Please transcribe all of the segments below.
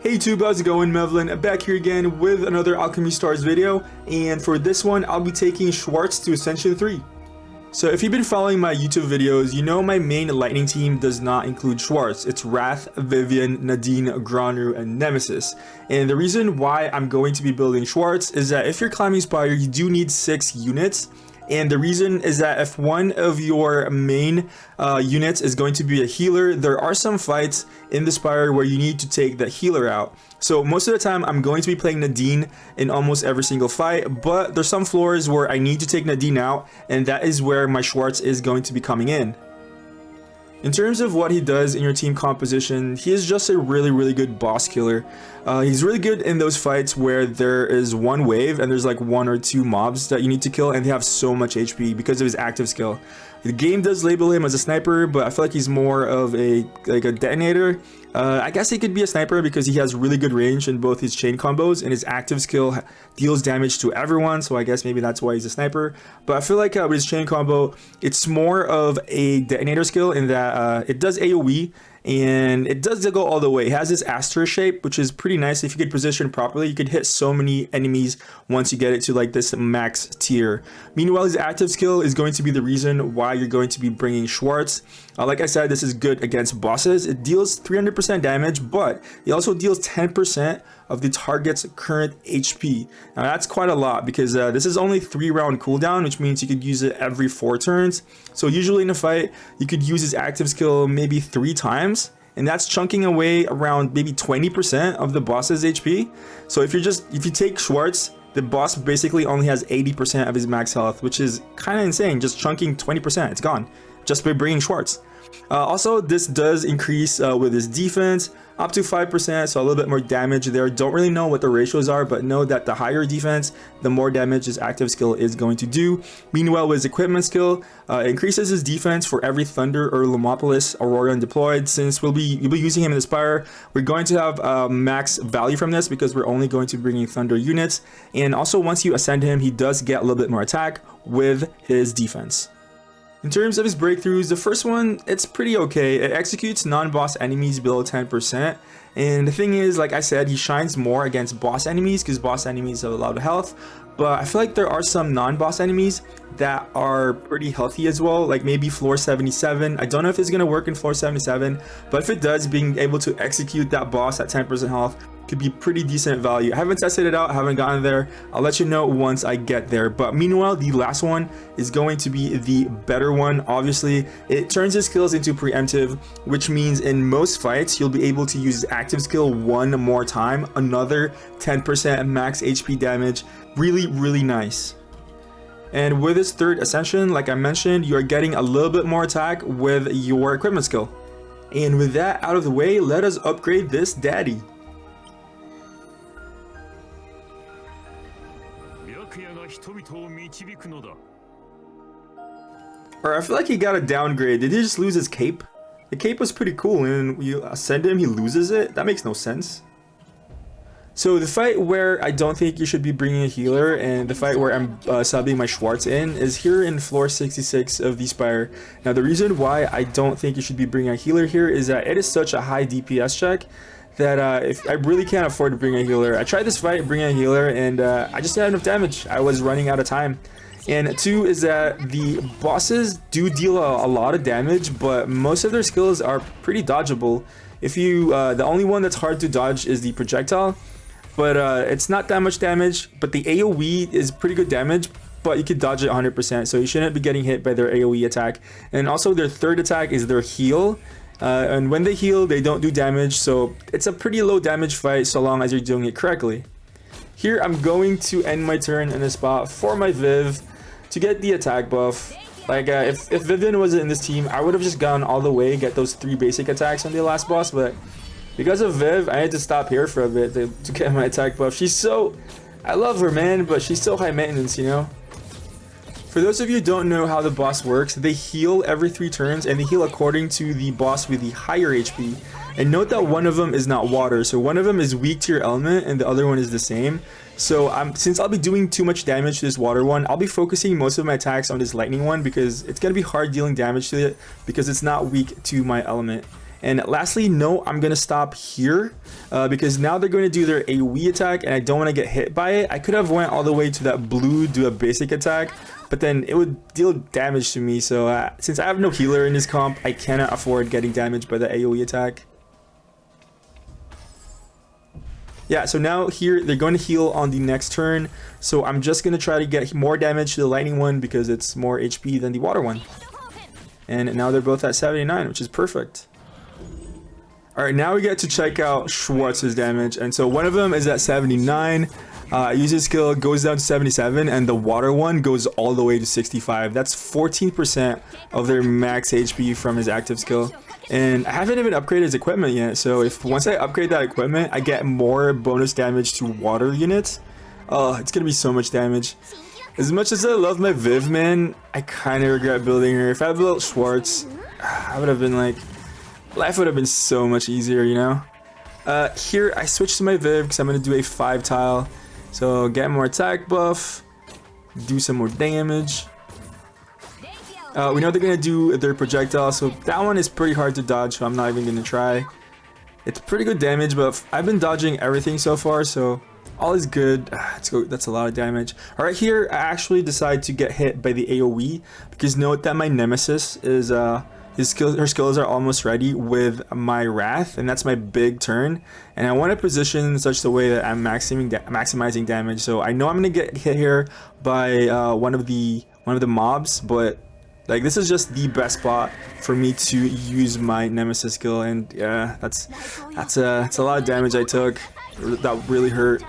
Hey YouTube, how's it going? Mevlin back here again with another Alchemy Stars video, and for this one I'll be taking Schwartz to Ascension 3. So if you've been following my YouTube videos, you know my main lightning team does not include Schwartz. It's Wrath, Vivian, Nadine, Granru, and Nemesis. And the reason why I'm going to be building Schwartz is that if you're climbing Spire, you do need 6 units. And the reason is that if one of your main units is going to be a healer, there are some fights in the Spire where you need to take the healer out. So most of the time I'm going to be playing Nadine in almost every single fight, but there's some floors where I need to take Nadine out, and that is where my Schwartz is going to be coming in. In terms of what he does in your team composition, he is just a really good boss killer. He's really good in those fights where there is one wave and there's like 1 or 2 mobs that you need to kill and they have so much HP because of his active skill. The game does label him as a sniper, but I feel like he's more of a detonator. I guess he could be a sniper because he has really good range in both his chain combos, and his active skill deals damage to everyone, so I guess maybe that's why he's a sniper. But I feel like with his chain combo, it's more of a detonator skill in that it does AoE, and it does go all the way. It has this asterisk shape, which is pretty nice. If you could position properly, you could hit so many enemies once you get it to like this max tier. Meanwhile, his active skill is going to be the reason why you're going to be bringing Schwartz. Like I said, this is good against bosses. It deals 300% damage, but it also deals 10% of the target's current HP. Now that's quite a lot because this is only 3-round cooldown, which means you could use it every 4 turns. So usually in a fight, you could use his active skill maybe 3 times, and that's chunking away around maybe 20% of the boss's HP. So if you take Schwartz, the boss basically only has 80% of his max health, which is kind of insane. Just chunking 20%, it's gone just by bringing Schwartz. Also, this does increase with his defense up to 5%, so a little bit more damage there. Don't really know what the ratios are, but know that the higher defense, the more damage his active skill is going to do. Meanwhile, with his equipment skill, increases his defense for every Thunder or Lomopolis Auroran deployed. Since you'll be using him in the Spire, we're going to have max value from this because we're only going to bring in Thunder units. And also, once you ascend him, he does get a little bit more attack with his defense. In terms of his breakthroughs, the first one, it's pretty okay. It executes non-boss enemies below 10%. And the thing is, like I said, he shines more against boss enemies because boss enemies have a lot of health. But I feel like there are some non-boss enemies that are pretty healthy as well, like maybe floor 77. I don't know if it's going to work in floor 77, but if it does, being able to execute that boss at 10% health could be pretty decent value. I haven't tested it out, haven't gotten there. I'll let you know once I get there. But meanwhile, the last one is going to be the better one. Obviously, it turns his skills into preemptive, which means in most fights, you'll be able to use his active skill 1 more time, another 10% max HP damage. Really nice. And with his 3rd Ascension, like I mentioned, you are getting a little bit more attack with your equipment skill. And with that out of the way, let us upgrade this daddy. Or I feel like he got a downgrade. Did he just lose his cape? The cape was pretty cool, and when you ascend him, he loses it? That makes no sense. So the fight where I don't think you should be bringing a healer, and the fight where I'm subbing my Schwartz in, is here in floor 66 of the Spire. Now the reason why I don't think you should be bringing a healer here is that it is such a high DPS check that if I really can't afford to bring a healer. I tried this fight bringing a healer, and I just didn't have enough damage. I was running out of time. And 2 is that the bosses do deal a lot of damage, but most of their skills are pretty dodgeable. If you the only one that's hard to dodge is the projectile, but it's not that much damage. But the AoE is pretty good damage, but you could dodge it 100%, so you shouldn't be getting hit by their AoE attack. And also their 3rd attack is their heal. And when they heal, they don't do damage, so it's a pretty low damage fight so long as you're doing it correctly. Here I'm going to end my turn in a spot for my Viv to get the attack buff. Like if Vivian wasn't in this team, I would have just gone all the way, get those 3 basic attacks on the last boss, but because of Viv, I had to stop here for a bit to get my attack buff. I love her, man, but she's so high maintenance, you know? For those of you who don't know how the boss works, they heal every 3 turns, and they heal according to the boss with the higher HP. And note that one of them is not water, so one of them is weak to your element and the other one is the same. So since I'll be doing too much damage to this water one, I'll be focusing most of my attacks on this lightning one because it's going to be hard dealing damage to it because it's not weak to my element. And lastly, no, I'm gonna stop here because now they're going to do their AoE attack and I don't want to get hit by it. I could have went all the way to that blue, do a basic attack, but then it would deal damage to me. So since I have no healer in this comp, I cannot afford getting damaged by the AoE attack. Yeah, so now here they're going to heal on the next turn. So I'm just going to try to get more damage to the lightning one because it's more HP than the water one. And now they're both at 79, which is perfect. Alright, now we get to check out Schwartz's damage. And so one of them is at 79. Uses skill goes down to 77, and the water one goes all the way to 65. That's 14% of their max HP from his active skill. And I haven't even upgraded his equipment yet, so if once I upgrade that equipment, I get more bonus damage to water units. Oh, it's gonna be so much damage. As much as I love my Viv, man, I kind of regret building her. If I had built Schwartz, I would have been like, life would have been so much easier, you know? Here, I switched to my Viv because I'm gonna do a 5 tile. So get more attack buff, do some more damage. We know they're gonna do their projectile, so that one is pretty hard to dodge, so I'm not even gonna try. It's pretty good damage, but I've been dodging everything so far, so all is good. That's a lot of damage. All right, here I actually decide to get hit by the AoE because note that my nemesis is her skills are almost ready with my Wrath, and that's my big turn. And I want to position in such a way that I'm maximizing damage. So I know I'm gonna get hit here by one of the mobs, but like this is just the best spot for me to use my nemesis skill. And yeah, that's a lot of damage I took. That really hurt.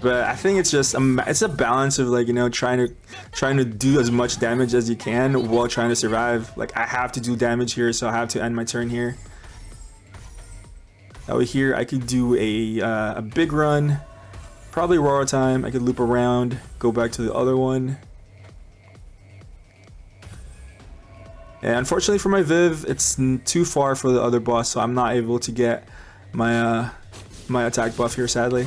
But I think it's just it's a balance of, like, you know, trying to do as much damage as you can while trying to survive. Like, I have to do damage here, so I have to end my turn here. That way here I could do a big run, probably Aurora time. I could loop around, go back to the other one. And unfortunately for my Viv, it's too far for the other boss, so I'm not able to get my my attack buff here, sadly.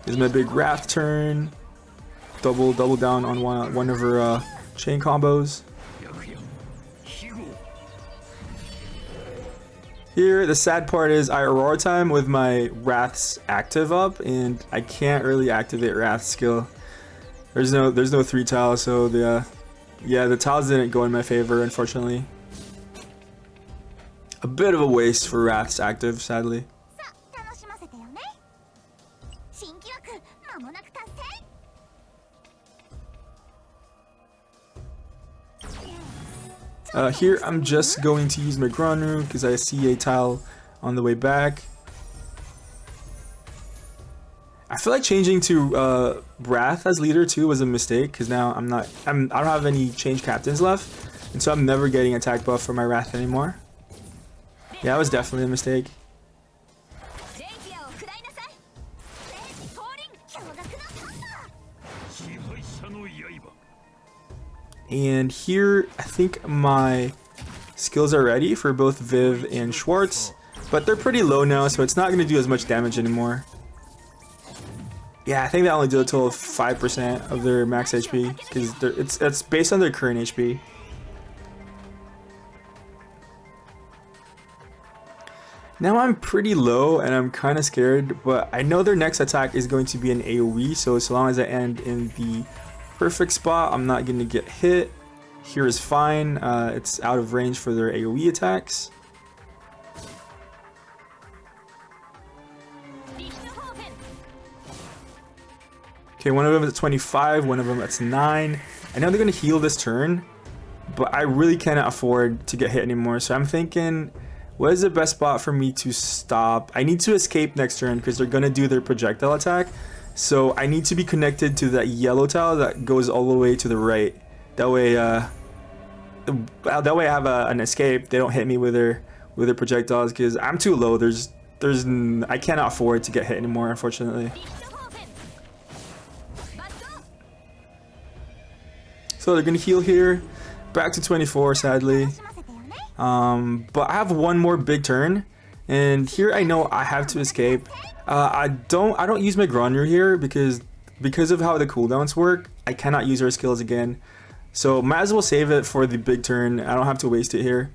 This is my big Wrath turn. Double down on one of her chain combos. Here, the sad part is I Aurora time with my Wrath's active up, and I can't really activate Wrath's skill. There's no 3 tiles, so the tiles didn't go in my favor, unfortunately. A bit of a waste for Wrath's active, sadly. Here I'm just going to use my Granru because I see a tile on the way back. I feel like changing to Wrath as leader too was a mistake because now I don't have any change captains left, and so I'm never getting attack buff for my Wrath anymore. Yeah, that was definitely a mistake. And here, I think my skills are ready for both Viv and Schwartz, but they're pretty low now, so it's not going to do as much damage anymore. Yeah, I think that only did a total of 5% of their max HP, because it's based on their current HP. Now I'm pretty low, and I'm kind of scared, but I know their next attack is going to be an AoE, so as long as I end in the perfect spot, I'm not going to get hit. Here is fine. It's out of range for their AoE attacks. Okay, one of them is at 25, one of them that's 9. I know they're going to heal this turn, but I really cannot afford to get hit anymore. So I'm thinking, what is the best spot for me to stop? I need to escape next turn because they're going to do their projectile attack. So I need to be connected to that yellow tile that goes all the way to the right. That way I have an escape. They don't hit me with their projectiles because I'm too low. I cannot afford to get hit anymore, unfortunately. So they're gonna heal here, back to 24, sadly. But I have one more big turn, and here I know I have to escape. I don't use my Granru here because of how the cooldowns work. I cannot use her skills again. So might as well save it for the big turn. I don't have to waste it here.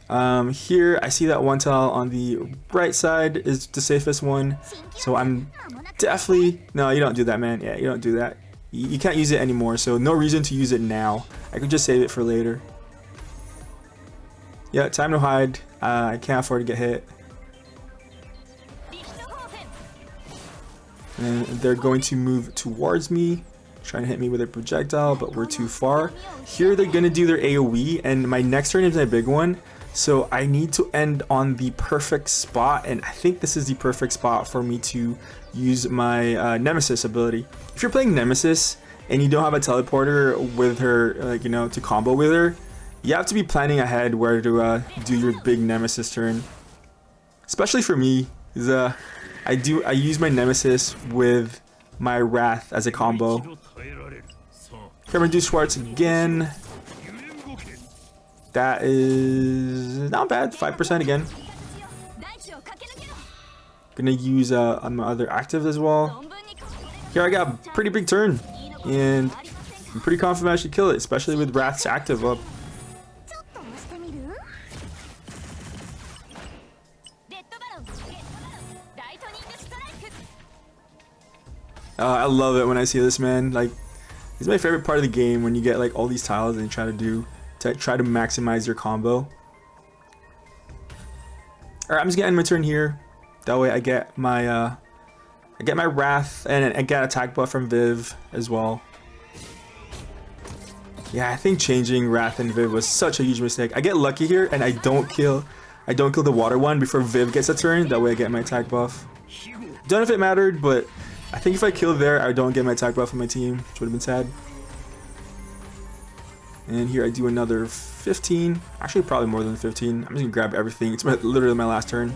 Here I see that one tile on the right side is the safest one. So I'm definitely, no, you don't do that, man. Yeah, you don't do that. You can't use it anymore, so no reason to use it now. I could just save it for later. Yeah, time to hide. I can't afford to get hit. And they're going to move towards me, trying to hit me with a projectile, but we're too far. Here they're going to do their AoE, and my next turn is my big one. So I need to end on the perfect spot, and I think this is the perfect spot for me to use my Nemesis ability. If you're playing Nemesis and you don't have a teleporter with her, like, you know, to combo with her, you have to be planning ahead where to do your big Nemesis turn. Especially for me, is I use my Nemesis with my Wrath as a combo. Okay, I'm gonna do Schwartz again. That is not bad, 5% again. Gonna use my other active as well. Here I got a pretty big turn, and I'm pretty confident I should kill it, especially with Wrath's active up. I love it when I see this, man. Like, it's my favorite part of the game when you get like all these tiles and you try to maximize your combo. Alright, I'm just gonna end my turn here. That way I get my Wrath, and I get attack buff from Viv as well. Yeah, I think changing Wrath and Viv was such a huge mistake. I get lucky here and I don't kill the water one before Viv gets a turn. That way I get my attack buff. Don't know if it mattered, but I think if I kill there, I don't get my attack buff on my team, which would have been sad. And here I do another 15. Actually, probably more than 15. I'm just gonna grab everything. It's literally my last turn.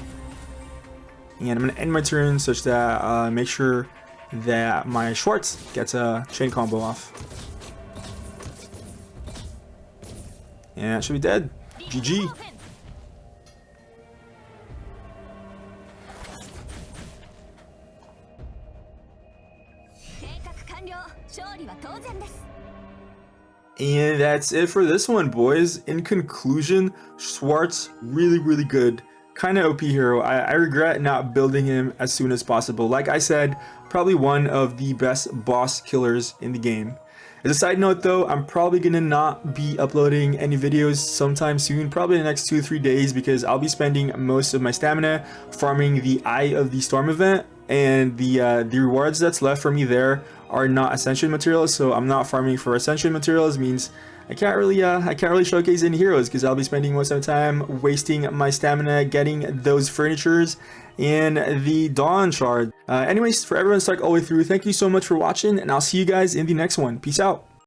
And I'm gonna end my turn such that make sure that my Schwartz gets a chain combo off. And it should be dead. GG. And that's it for this one, boys. In conclusion, Schwartz, really good. Kind of OP hero. I regret not building him as soon as possible. Like I said, probably one of the best boss killers in the game. As a side note though, I'm probably gonna not be uploading any videos sometime soon, probably in the next 2-3 days, because I'll be spending most of my stamina farming the Eye of the Storm event, and the rewards that's left for me there are not Ascension materials, so I'm not farming for Ascension materials. Means I can't really showcase any heroes because I'll be spending most of the time wasting my stamina getting those furnitures and the Dawn Shard. Anyways, for everyone stuck all the way through, thank you so much for watching, and I'll see you guys in the next one. Peace out.